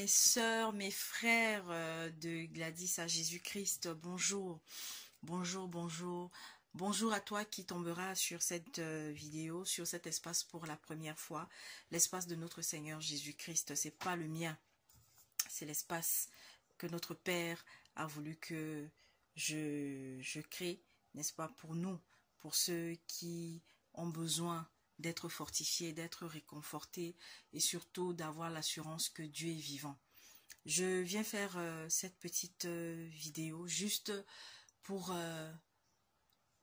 sœurs, mes frères de Gladys à Jésus-Christ, bonjour, bonjour, bonjour. Bonjour à toi qui tombera sur cette vidéo, sur cet espace pour la première fois. L'espace de notre Seigneur Jésus-Christ, c'est pas le mien. C'est l'espace que notre Père a voulu que je crée, n'est-ce pas, pour nous, pour ceux qui ont besoin d'être fortifiés, d'être réconfortés et surtout d'avoir l'assurance que Dieu est vivant. Je viens faire cette petite vidéo juste pour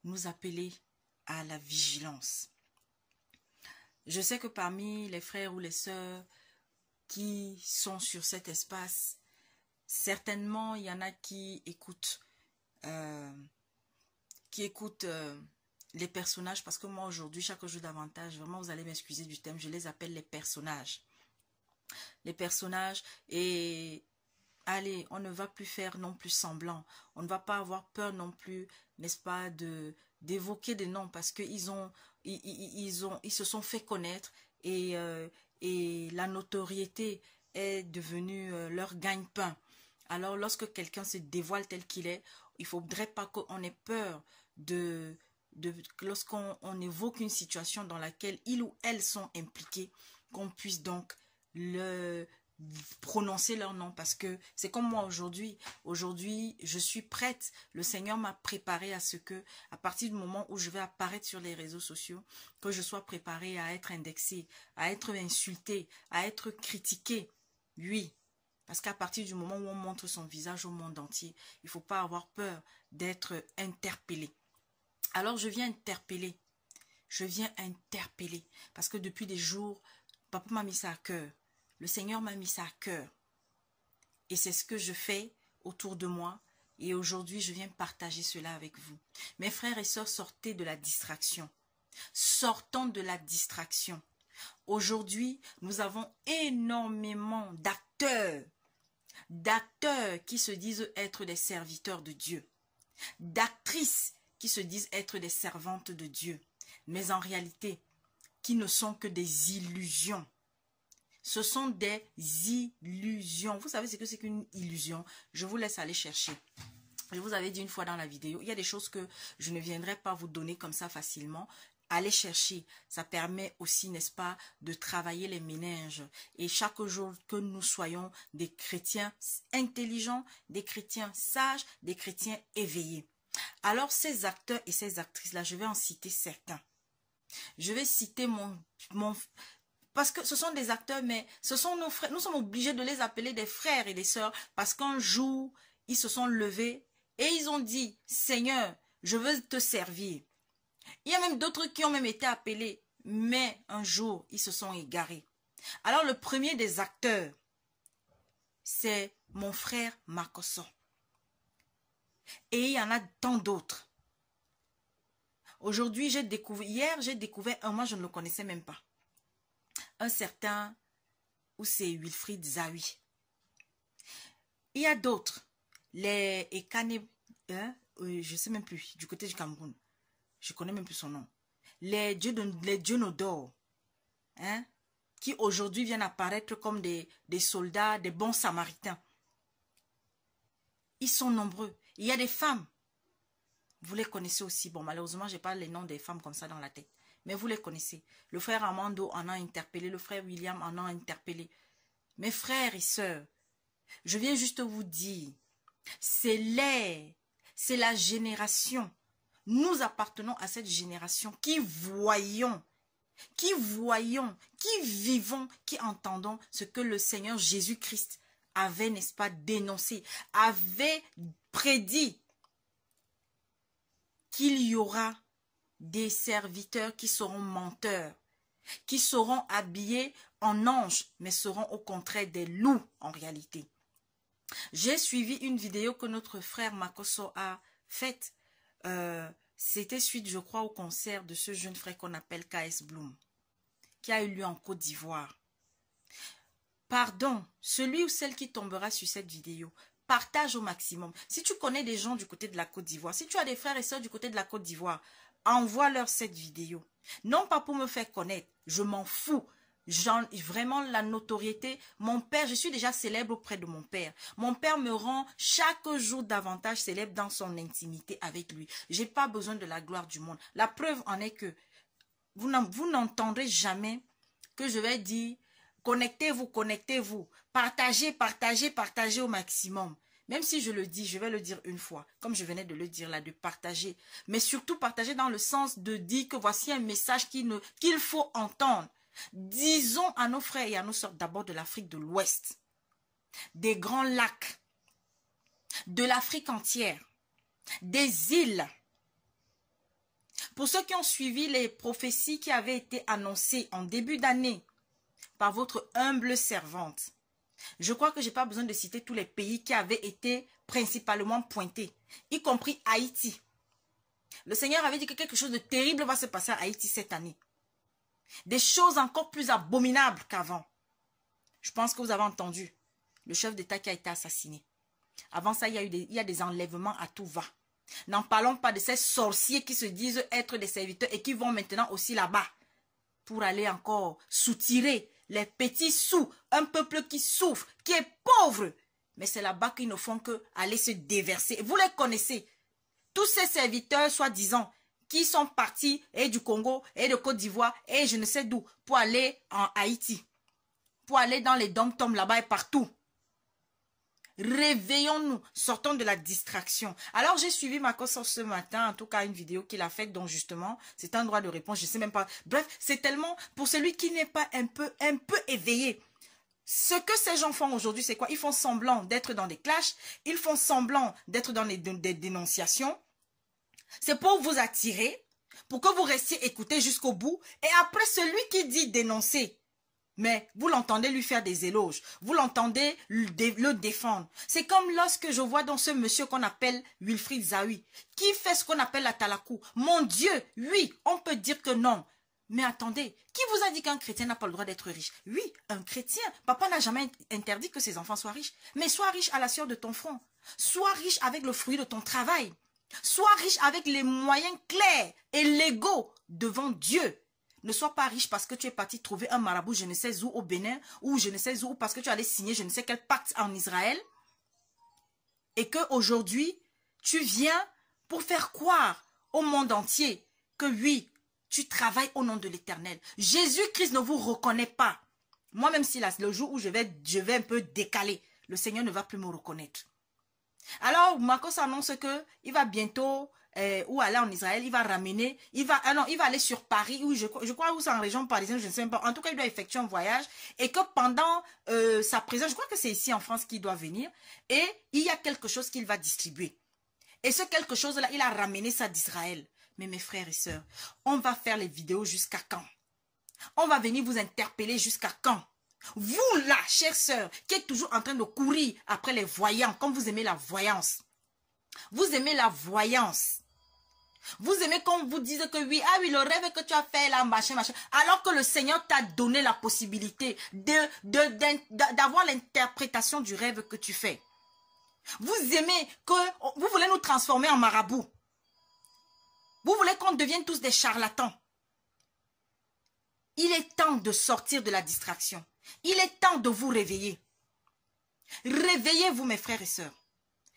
nous appeler à la vigilance. Je sais que parmi les frères ou les sœurs qui sont sur cet espace, certainement il y en a qui écoutent les personnages, parce que moi aujourd'hui, chaque jour davantage, vraiment vous allez m'excuser du thème, je les appelle les personnages. Les personnages, et allez, on ne va plus faire non plus semblant, on ne va pas avoir peur non plus, n'est-ce pas, d'évoquer des noms, parce qu'ils ils se sont fait connaître et la notoriété est devenue leur gagne-pain. Alors lorsque quelqu'un se dévoile tel qu'il est, il ne faudrait pas qu'on ait peur lorsqu'on évoque une situation dans laquelle ils ou elles sont impliqués, qu'on puisse donc prononcer leur nom, parce que c'est comme moi aujourd'hui. Aujourd'hui, je suis prête. Le Seigneur m'a préparée à ce que, à partir du moment où je vais apparaître sur les réseaux sociaux, que je sois préparée à être indexée, à être insultée, à être critiquée. Oui, parce qu'à partir du moment où on montre son visage au monde entier, il ne faut pas avoir peur d'être interpellé. Alors je viens interpeller, parce que depuis des jours, papa m'a mis ça à cœur, le Seigneur m'a mis ça à cœur, et c'est ce que je fais autour de moi, et aujourd'hui je viens partager cela avec vous. Mes frères et sœurs, sortez de la distraction, sortons de la distraction. Aujourd'hui, nous avons énormément d'acteurs qui se disent être des serviteurs de Dieu, d'actrices qui se disent être des servantes de Dieu, mais en réalité, qui ne sont que des illusions. Ce sont des illusions. Vous savez ce que c'est qu'une illusion? Je vous laisse aller chercher. Je vous avais dit une fois dans la vidéo, il y a des choses que je ne viendrai pas vous donner comme ça facilement. Allez chercher, ça permet aussi, n'est-ce pas, de travailler les méninges. Et chaque jour que nous soyons des chrétiens intelligents, des chrétiens sages, des chrétiens éveillés. Alors ces acteurs et ces actrices-là, je vais en citer certains. Je vais citer parce que ce sont des acteurs, mais ce sont nos frères. Nous sommes obligés de les appeler des frères et des sœurs, parce qu'un jour, ils se sont levés et ils ont dit, Seigneur, je veux te servir. Il y a même d'autres qui ont même été appelés, mais un jour, ils se sont égarés. Alors le premier des acteurs, c'est mon frère Makoso. Et il y en a tant d'autres. Aujourd'hui, hier, j'ai découvert un, moi je ne le connaissais même pas. Un certain, où c'est Wilfried Zawi. Il y a d'autres. Les Ekane, je ne sais même plus, du côté du Cameroun. Je ne connais même plus son nom. Les dieux Nodor, qui aujourd'hui viennent apparaître comme des soldats, des bons samaritains. Ils sont nombreux. Il y a des femmes. Vous les connaissez aussi. Bon, malheureusement, je n'ai pas les noms des femmes comme ça dans la tête. Mais vous les connaissez. Le frère Armando en a interpellé. Le frère William en a interpellé. Mes frères et sœurs, je viens juste vous dire, c'est la génération. Nous appartenons à cette génération qui voyons, qui vivons, qui entendons ce que le Seigneur Jésus-Christ avait, n'est-ce pas, dénoncé, avait prédit qu'il y aura des serviteurs qui seront menteurs, qui seront habillés en anges, mais seront au contraire des loups en réalité. J'ai suivi une vidéo que notre frère Makoso a faite. C'était suite, je crois, au concert de ce jeune frère qu'on appelle KS Bloom, qui a eu lieu en Côte d'Ivoire. Pardon, celui ou celle qui tombera sur cette vidéo, partage au maximum. Si tu connais des gens du côté de la Côte d'Ivoire, si tu as des frères et sœurs du côté de la Côte d'Ivoire, envoie-leur cette vidéo. Non pas pour me faire connaître, je m'en fous. Vraiment la notoriété. Mon père, je suis déjà célèbre auprès de mon père. Mon père me rend chaque jour davantage célèbre dans son intimité avec lui. J'ai pas besoin de la gloire du monde. La preuve en est que vous n'entendrez jamais que je vais dire connectez-vous, connectez-vous, partagez, partagez, partagez au maximum. Même si je le dis, je vais le dire une fois, comme je venais de le dire là, de partager. Mais surtout partager dans le sens de dire que voici un message qu'il faut entendre. Disons à nos frères et à nos sœurs d'abord de l'Afrique de l'Ouest, des grands lacs, de l'Afrique entière, des îles. Pour ceux qui ont suivi les prophéties qui avaient été annoncées en début d'année par votre humble servante, je crois que je n'ai pas besoin de citer tous les pays qui avaient été principalement pointés, y compris Haïti. Le Seigneur avait dit que quelque chose de terrible va se passer à Haïti cette année. Des choses encore plus abominables qu'avant. Je pense que vous avez entendu le chef d'État qui a été assassiné. Avant ça, il y a des enlèvements à tout va. N'en parlons pas de ces sorciers qui se disent être des serviteurs et qui vont maintenant aussi là-bas pour aller encore soutirer les petits sous, un peuple qui souffre, qui est pauvre. Mais c'est là-bas qu'ils ne font que aller se déverser. Vous les connaissez. Tous ces serviteurs, soi-disant, qui sont partis et du Congo et de Côte d'Ivoire et je ne sais d'où pour aller en Haïti, pour aller dans les dom-toms là-bas et partout. Réveillons-nous, sortons de la distraction. Alors j'ai suivi ma cause ce matin, en tout cas une vidéo qu'il a faite, dont justement c'est un droit de réponse, je sais même pas. Bref, c'est tellement, pour celui qui n'est pas un peu éveillé. Ce que ces gens font aujourd'hui, c'est quoi? Ils font semblant d'être dans des clashs, ils font semblant d'être dans des dénonciations. C'est pour vous attirer, pour que vous restiez écoutés jusqu'au bout. Et après, celui qui dit dénoncer, mais vous l'entendez lui faire des éloges. Vous l'entendez le défendre. C'est comme lorsque je vois dans ce monsieur qu'on appelle Wilfried Zawi, qui fait ce qu'on appelle la talakou. Mon Dieu, oui, on peut dire que non. Mais attendez, qui vous a dit qu'un chrétien n'a pas le droit d'être riche? Oui, un chrétien. Papa n'a jamais interdit que ses enfants soient riches. Mais sois riche à la sueur de ton front. Sois riche avec le fruit de ton travail. Sois riche avec les moyens clairs et légaux devant Dieu. Ne sois pas riche parce que tu es parti trouver un marabout je ne sais où au Bénin ou je ne sais où parce que tu allais signer je ne sais quel pacte en Israël et qu'aujourd'hui tu viens pour faire croire au monde entier que oui, tu travailles au nom de l'Éternel. Jésus-Christ ne vous reconnaît pas. Moi même si le jour où je vais un peu décaler, le Seigneur ne va plus me reconnaître. Alors, Marcos annonce qu'il va bientôt, ou aller en Israël, il va ramener, il va aller sur Paris, ou je crois, ou c'est en région parisienne, je ne sais même pas. En tout cas, il doit effectuer un voyage, et que pendant sa présence, je crois que c'est ici en France qu'il doit venir, et il y a quelque chose qu'il va distribuer. Et ce quelque chose-là, il a ramené ça d'Israël. Mais mes frères et sœurs, on va faire les vidéos jusqu'à quand? On va venir vous interpeller jusqu'à quand? Vous là, chère sœur, qui êtes toujours en train de courir après les voyants, comme vous aimez la voyance. Vous aimez la voyance. Vous aimez qu'on vous dise que oui, ah oui, le rêve que tu as fait là, machin, machin. Alors que le Seigneur t'a donné la possibilité d'avoir l'interprétation du rêve que tu fais. Vous aimez que, vous voulez nous transformer en marabouts. Vous voulez qu'on devienne tous des charlatans. Il est temps de sortir de la distraction. Il est temps de vous réveiller. Réveillez-vous, mes frères et sœurs.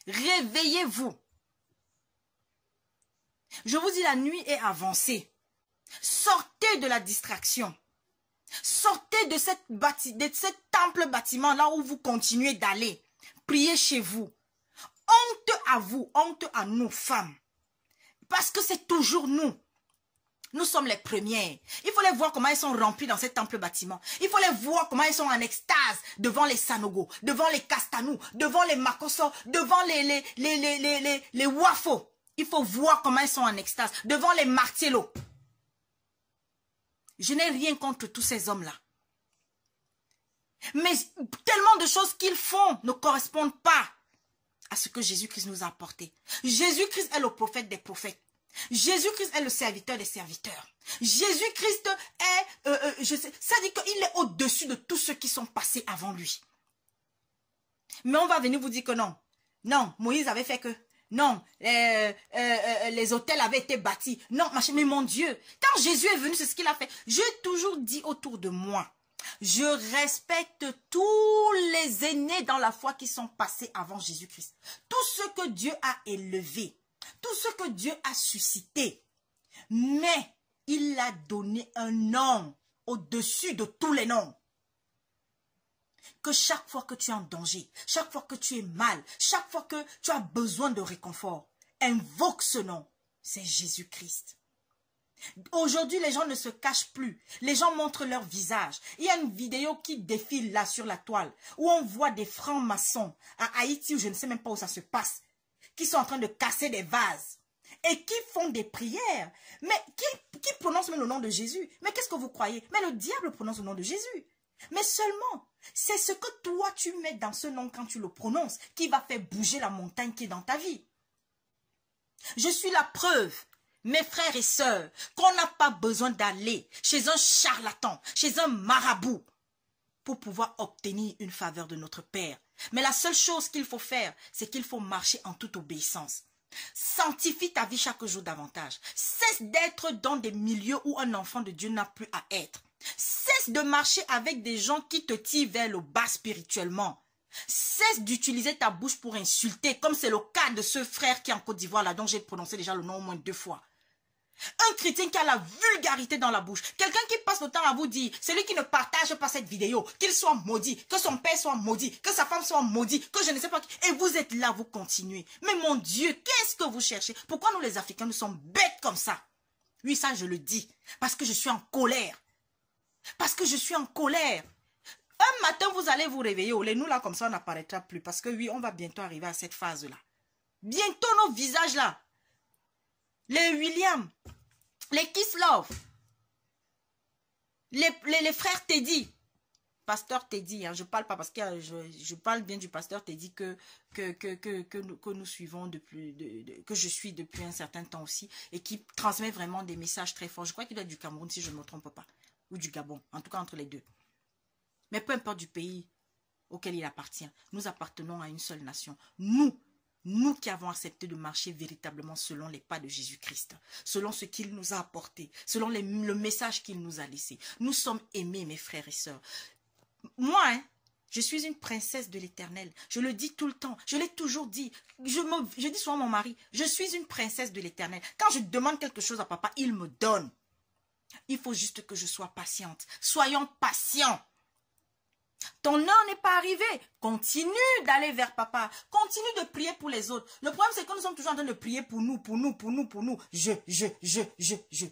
Réveillez-vous. Je vous dis, la nuit est avancée. Sortez de la distraction. Sortez de cet temple bâtiment-là où vous continuez d'aller. Priez chez vous. Honte à vous, honte à nous, femmes. Parce que c'est toujours nous. Nous sommes les premières. Il faut les voir comment elles sont remplies dans ces temples bâtiments. Il faut les voir comment elles sont en extase devant les Sanogo, devant les Castanou, devant les Makoso, devant les Wafo. Il faut voir comment elles sont en extase devant les Martiello. Je n'ai rien contre tous ces hommes-là. Mais tellement de choses qu'ils font ne correspondent pas à ce que Jésus-Christ nous a apporté. Jésus-Christ est le prophète des prophètes. Jésus-Christ est le serviteur des serviteurs. Jésus-Christ est, ça dit qu'il est au-dessus de tous ceux qui sont passés avant lui. Mais on va venir vous dire que non. Non, Moïse avait fait que. Non, les hôtels avaient été bâtis. Non, machin, mais mon Dieu, quand Jésus est venu, c'est ce qu'il a fait. J'ai toujours dit autour de moi Je respecte tous les aînés dans la foi qui sont passés avant Jésus-Christ. Tout ce que Dieu a élevé, tout ce que Dieu a suscité. Mais il a donné un nom au-dessus de tous les noms. Que chaque fois que tu es en danger, chaque fois que tu es mal, chaque fois que tu as besoin de réconfort, invoque ce nom. C'est Jésus-Christ. Aujourd'hui, les gens ne se cachent plus. Les gens montrent leur visage. Il y a une vidéo qui défile là sur la toile où on voit des francs-maçons à Haïti, où je ne sais même pas où ça se passe, qui sont en train de casser des vases et qui font des prières. Mais qui prononcent même le nom de Jésus? Mais qu'est-ce que vous croyez? Mais le diable prononce le nom de Jésus. Mais seulement, c'est ce que toi tu mets dans ce nom quand tu le prononces qui va faire bouger la montagne qui est dans ta vie. Je suis la preuve, mes frères et sœurs, qu'on n'a pas besoin d'aller chez un charlatan, chez un marabout, pour pouvoir obtenir une faveur de notre Père. Mais la seule chose qu'il faut faire, c'est qu'il faut marcher en toute obéissance. Sanctifie ta vie chaque jour davantage. Cesse d'être dans des milieux où un enfant de Dieu n'a plus à être. Cesse de marcher avec des gens qui te tirent vers le bas spirituellement. Cesse d'utiliser ta bouche pour insulter, comme c'est le cas de ce frère qui est en Côte d'Ivoire, là, dont j'ai prononcé déjà le nom au moins 2 fois. Un chrétien qui a la vulgarité dans la bouche. Quelqu'un qui passe le temps à vous dire, celui qui ne partage pas cette vidéo, qu'il soit maudit, que son père soit maudit, que sa femme soit maudite, que je ne sais pas qui. Et vous êtes là, vous continuez. Mais mon Dieu, qu'est-ce que vous cherchez? Pourquoi nous les Africains, nous sommes bêtes comme ça? Oui, ça je le dis. Parce que je suis en colère. Parce que je suis en colère. Un matin, vous allez vous réveiller. Les nous là, comme ça, on n'apparaîtra plus. Parce que oui, on va bientôt arriver à cette phase-là. Bientôt, nos visages là. Les William, les Kislov, les frères Teddy, pasteur Teddy, hein, je parle pas parce que je parle bien du pasteur Teddy que nous suivons que je suis depuis un certain temps aussi et qui transmet vraiment des messages très forts. Je crois qu'il doit être du Cameroun si je ne me trompe pas, ou du Gabon, en tout cas entre les deux. Mais peu importe du pays auquel il appartient, nous appartenons à une seule nation. Nous qui avons accepté de marcher véritablement selon les pas de Jésus-Christ, selon ce qu'il nous a apporté, selon le message qu'il nous a laissé. Nous sommes aimés, mes frères et sœurs. Moi, je suis une princesse de l'Éternel. Je le dis tout le temps. Je l'ai toujours dit. Je dis souvent à mon mari, je suis une princesse de l'Éternel. Quand je demande quelque chose à papa, il me donne. Il faut juste que je sois patiente. Soyons patients. Ton heure n'est pas arrivée. Continue d'aller vers papa. Continue de prier pour les autres. Le problème, c'est que nous sommes toujours en train de prier pour nous, pour nous, pour nous, pour nous. Je.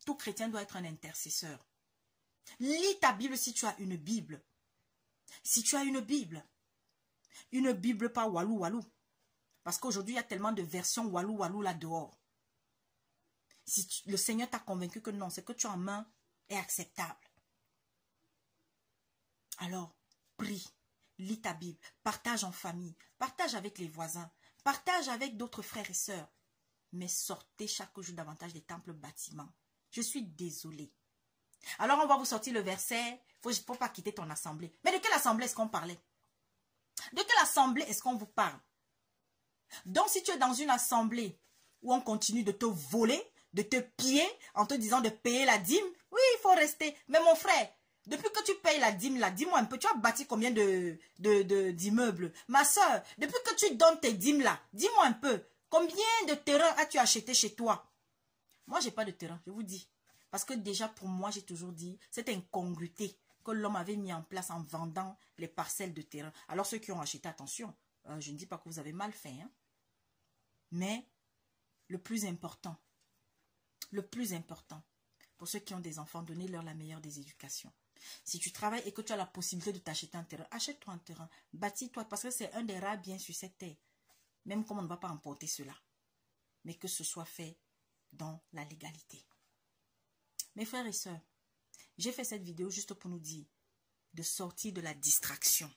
Tout chrétien doit être un intercesseur. Lis ta Bible si tu as une Bible. Si tu as une Bible pas walou walou. Parce qu'aujourd'hui, il y a tellement de versions walou walou là dehors. Si le Seigneur t'a convaincu que non, c'est que tu en main est acceptable. Alors, prie, lis ta Bible, partage en famille, partage avec les voisins, partage avec d'autres frères et sœurs. Mais sortez chaque jour davantage des temples bâtiments. Je suis désolée. Alors, on va vous sortir le verset, il ne faut pas quitter ton assemblée. Mais de quelle assemblée est-ce qu'on parlait? De quelle assemblée est-ce qu'on vous parle? Donc, si tu es dans une assemblée où on continue de te voler, de te piller, en te disant de payer la dîme, oui, il faut rester. Mais mon frère, depuis que tu payes la dîme là, dis-moi un peu, tu as bâti combien d'immeubles? Ma soeur, depuis que tu donnes tes dîmes là, dis-moi un peu, combien de terrain as-tu acheté chez toi? Moi, je n'ai pas de terrain, je vous dis. Parce que déjà, pour moi, j'ai toujours dit, cette incongruité que l'homme avait mis en place en vendant les parcelles de terrain. Alors, ceux qui ont acheté, attention, je ne dis pas que vous avez mal fait, hein. Mais, le plus important, pour ceux qui ont des enfants, donnez-leur la meilleure des éducations. Si tu travailles et que tu as la possibilité de t'acheter un terrain, achète-toi un terrain, bâtis-toi, parce que c'est un des rares biens sur cette terre. Même comme on ne va pas emporter cela. Mais que ce soit fait dans la légalité. Mes frères et sœurs, j'ai fait cette vidéo juste pour nous dire de sortir de la distraction.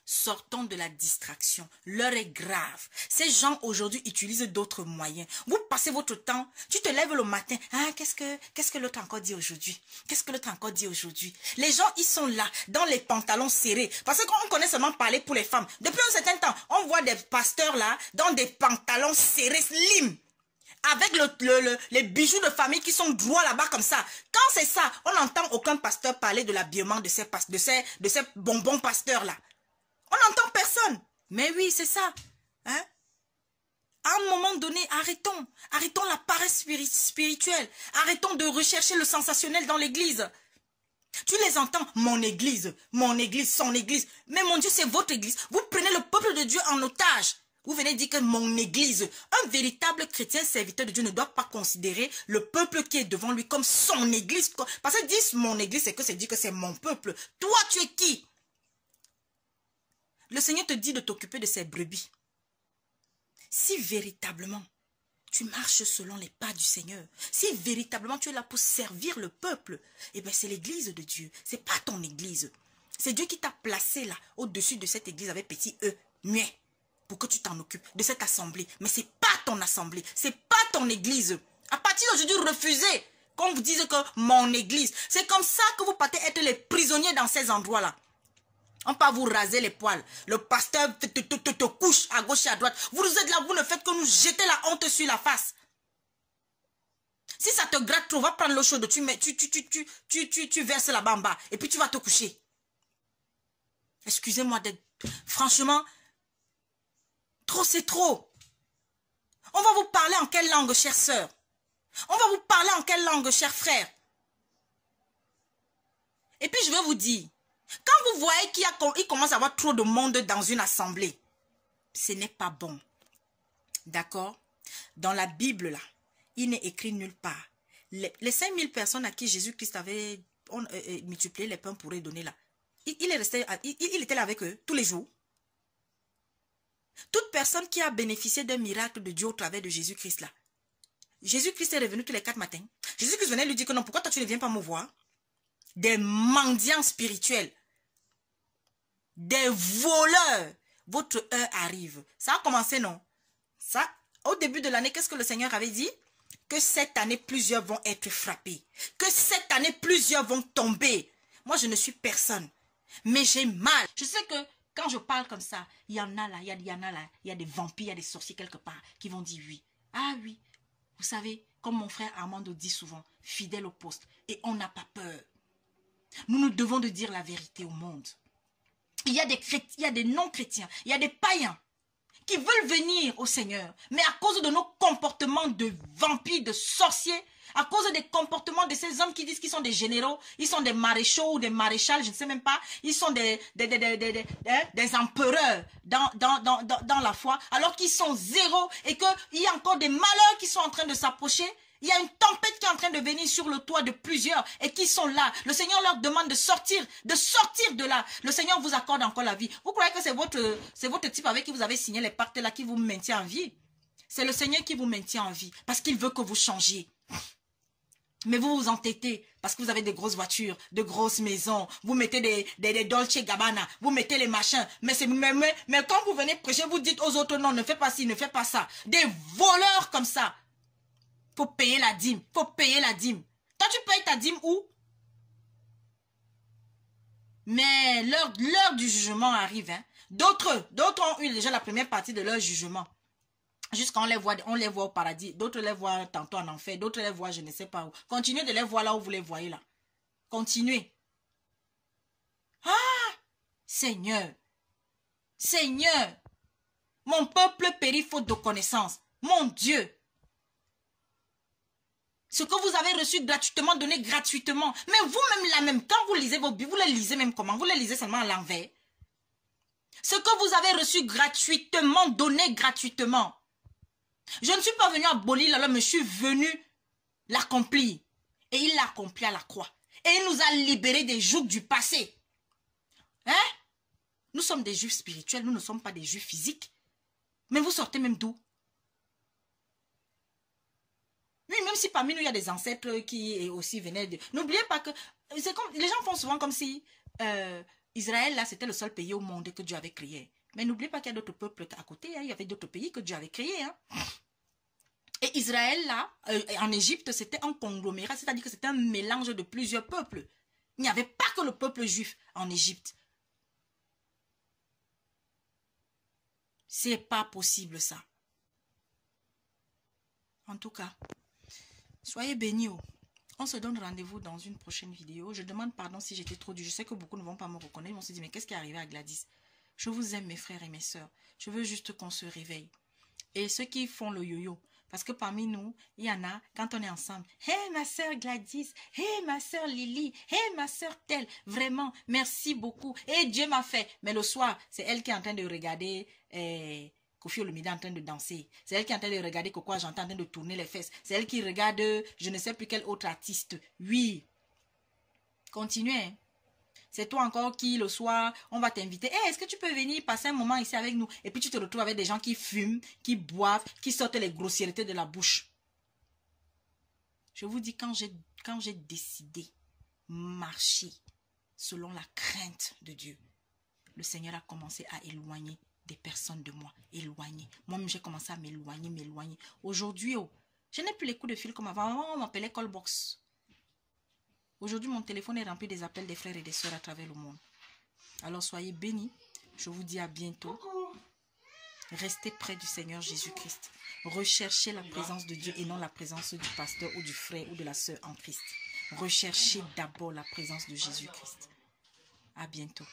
Sortons de la distraction. L'heure est grave. Ces gens aujourd'hui utilisent d'autres moyens. Vous passez votre temps, tu te lèves le matin. Ah, qu'est-ce que l'autre a encore dit aujourd'hui? Qu'est-ce que l'autre a encore dit aujourd'hui? Les gens, ils sont là, dans les pantalons serrés. Parce qu'on connaît seulement parler pour les femmes. Depuis un certain temps, on voit des pasteurs là, dans des pantalons serrés, slim. avec les bijoux de famille qui sont droits là-bas comme ça. Quand c'est ça, on n'entend aucun pasteur parler de l'habillement de ces bonbons pasteurs-là. On n'entend personne. Mais oui, c'est ça. Hein? À un moment donné, arrêtons la paresse spirituelle. Arrêtons de rechercher le sensationnel dans l'église. Tu les entends, mon église, son église. Mais mon Dieu, c'est votre église. Vous prenez le peuple de Dieu en otage. Vous venez dire que mon église, un véritable chrétien serviteur de Dieu ne doit pas considérer le peuple qui est devant lui comme son église. Parce que dire mon église, c'est que c'est dire que c'est mon peuple. Toi, tu es qui? Le Seigneur te dit de t'occuper de ses brebis. Si véritablement tu marches selon les pas du Seigneur, si véritablement tu es là pour servir le peuple, eh bien c'est l'église de Dieu, c'est pas ton église. C'est Dieu qui t'a placé là, au-dessus de cette église avec petit E, muet, pour que tu t'en occupes de cette assemblée. Mais c'est pas ton assemblée, c'est pas ton église. À partir d'aujourd'hui, refusez qu'on vous dise que mon église. C'est comme ça que vous partez être les prisonniers dans ces endroits-là. On peut vous raser les poils. Le pasteur te couche à gauche et à droite. Vous êtes là, vous ne faites que nous jeter la honte sur la face. Si ça te gratte trop, va prendre l'eau chaude, tu verses là-bas en bas et puis tu vas te coucher. Excusez-moi d'être... Franchement, trop c'est trop. On va vous parler en quelle langue, chère sœur? On va vous parler en quelle langue, cher frère? Et puis je vais vous dire, quand vous voyez qu'il commence à y avoir trop de monde dans une assemblée, ce n'est pas bon. D'accord? Dans la Bible, là, il n'est écrit nulle part. Les 5000 personnes à qui Jésus-Christ avait multiplié les pains pour les donner là, il était là avec eux tous les jours. Toute personne qui a bénéficié d'un miracle de Dieu au travers de Jésus-Christ là, Jésus-Christ est revenu tous les 4 matins. Jésus-Christ venait lui dire que non, pourquoi toi tu ne viens pas me voir? Des mendiants spirituels. Des voleurs. Votre heure arrive. Ça a commencé, non? Ça, au début de l'année, qu'est-ce que le Seigneur avait dit? Que cette année, plusieurs vont être frappés. Que cette année, plusieurs vont tomber. Moi, je ne suis personne. Mais j'ai mal. Je sais que quand je parle comme ça, il y en a là, il y a des vampires, il y a des sorciers quelque part qui vont dire oui. Ah oui. Vous savez, comme mon frère Armando dit souvent, fidèle au poste. Et on n'a pas peur. Nous devons de dire la vérité au monde. Il y a des non-chrétiens, il y a des païens qui veulent venir au Seigneur. Mais à cause de nos comportements de vampires, de sorciers, à cause des comportements de ces hommes qui disent qu'ils sont des généraux, ils sont des maréchaux ou des maréchals, je ne sais même pas, ils sont des empereurs dans la foi, alors qu'ils sont zéro et qu'il y a encore des malheurs qui sont en train de s'approcher. Il y a une tempête qui est en train de venir sur le toit de plusieurs et qui sont là. Le Seigneur leur demande de sortir de là. Le Seigneur vous accorde encore la vie. Vous croyez que c'est votre type avec qui vous avez signé les pactes là qui vous maintient en vie? C'est le Seigneur qui vous maintient en vie parce qu'il veut que vous changiez. Mais vous vous entêtez parce que vous avez des grosses voitures, de grosses maisons. Vous mettez des Dolce Gabbana, vous mettez les machins. Mais quand vous venez prêcher, vous dites aux autres non, ne fais pas ci, ne fais pas ça. Des voleurs comme ça. Faut payer la dîme. Faut payer la dîme. Toi, tu payes ta dîme où? Mais l'heure du jugement arrive. Hein. D'autres ont eu déjà la première partie de leur jugement. Jusqu'à on les voit au paradis. D'autres les voient tantôt en enfer. D'autres les voient je ne sais pas où. Continuez de les voir là où vous les voyez là. Continuez. Ah! Seigneur. Seigneur. Mon peuple périt faute de connaissance. Mon Dieu. Ce que vous avez reçu gratuitement, donné gratuitement. Mais vous-même là même, quand vous lisez vos Bibles, vous les lisez même comment? Vous les lisez seulement à l'envers. Ce que vous avez reçu gratuitement, donné gratuitement. Je ne suis pas venu abolir l'homme, mais je suis venu l'accomplir. Et il l'a accompli à la croix. Et il nous a libérés des jougs du passé. Hein? Nous sommes des juifs spirituels, nous ne sommes pas des juifs physiques. Mais vous sortez même d'où? Oui, même si parmi nous, il y a des ancêtres qui aussi venaient de... N'oubliez pas que... Les gens font souvent comme si Israël, là, c'était le seul pays au monde que Dieu avait créé. Mais n'oubliez pas qu'il y a d'autres peuples à côté. Hein, il y avait d'autres pays que Dieu avait créés. Hein. Et Israël, là, en Égypte, c'était un conglomérat. C'est-à-dire que c'était un mélange de plusieurs peuples. Il n'y avait pas que le peuple juif en Égypte. C'est pas possible, ça. En tout cas, soyez bénis. On se donne rendez-vous dans une prochaine vidéo. Je demande pardon si j'étais trop dure. Je sais que beaucoup ne vont pas me reconnaître. Ils vont se dire, mais qu'est-ce qui est arrivé à Gladys? Je vous aime, mes frères et mes sœurs. Je veux juste qu'on se réveille. Et ceux qui font le yo-yo, parce que parmi nous, il y en a, quand on est ensemble, « Hey, ma sœur Gladys, hey, ma sœur Lily, hey, ma sœur telle, vraiment, merci beaucoup. Et Dieu m'a fait. » Mais le soir, c'est elle qui est en train de regarder Kofi Olomide en train de danser. C'est elle qui est en train de regarder Coco Argentin en train de tourner les fesses. C'est elle qui regarde, je ne sais plus quel autre artiste. Oui. Continuez. Hein. C'est toi encore qui, le soir, on va t'inviter. Hey, est-ce que tu peux venir passer un moment ici avec nous? Et puis tu te retrouves avec des gens qui fument, qui boivent, qui sortent les grossièretés de la bouche. Je vous dis, quand j'ai décidé marcher selon la crainte de Dieu, le Seigneur a commencé à éloigner des personnes de moi. Éloigner. Moi-même, j'ai commencé à m'éloigner. Aujourd'hui, oh, je n'ai plus les coups de fil comme avant. Avant, on m'appelait Callbox. Aujourd'hui, mon téléphone est rempli des appels des frères et des sœurs à travers le monde. Alors, soyez bénis. Je vous dis à bientôt. Restez près du Seigneur Jésus-Christ. Recherchez la présence de Dieu et non la présence du pasteur ou du frère ou de la sœur en Christ. Recherchez d'abord la présence de Jésus-Christ. À bientôt.